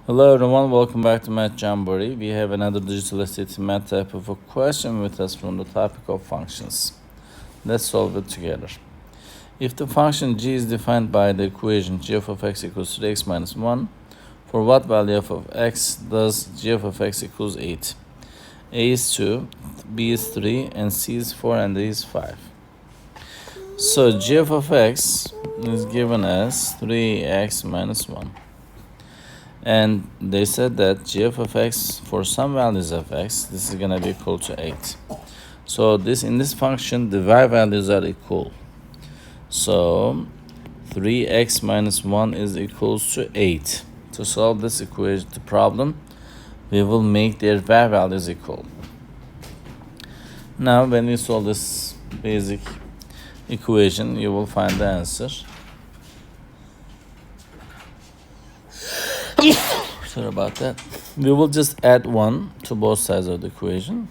Hello everyone, welcome back to Math Jamboree. We have another digital SAT math type of a question with us from the topic of functions. Let's solve it together. If the function g is defined by the equation g of x equals 3x minus 1, for what value of x does g of x equals 8? A is 2, b is 3, and c is 4, and d is 5. So g of x is given as 3x minus 1. And they said that g of x for some values of x, this is going to be equal to 8. So in this function, the y values are equal. So 3x minus 1 is equals to 8. To solve this equation, the problem, we will make their y values equal. Now, when we solve this basic equation, you will find the answer. Sorry about that. We will just add 1 to both sides of the equation.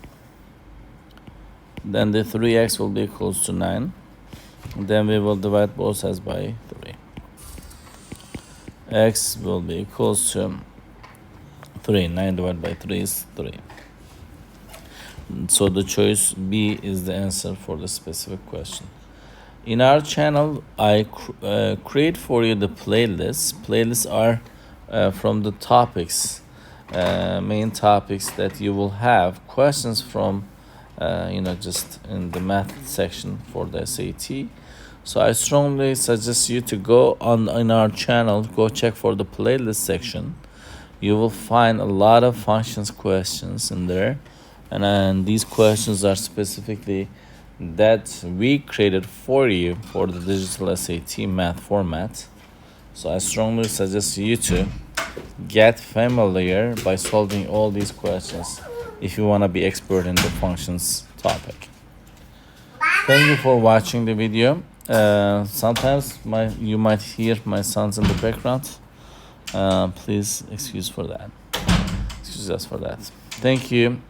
Then the 3x will be equals to 9. Then we will divide both sides by 3. X will be equals to 3. 9 divided by 3 is 3. So the choice B is the answer for the specific question. In our channel, I create for you the playlists. Playlists are from the topics, main topics that you will have questions from, just in the math section for the SAT. So I strongly suggest you to go in our channel, go check for the playlist section. You will find a lot of functions questions in there, and these questions are specifically that we created for you for the digital SAT math format. So I strongly suggest you to get familiar by solving all these questions if you want to be expert in the functions topic. Thank you for watching the video. Sometimes you might hear my sons in the background. Please excuse us for that. Thank you,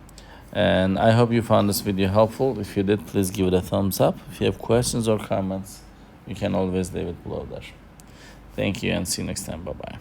and I hope you found this video helpful. If you did, please give it a thumbs up. If you have questions or comments, you can always leave it below there. Thank you, and see you next time. Bye-bye.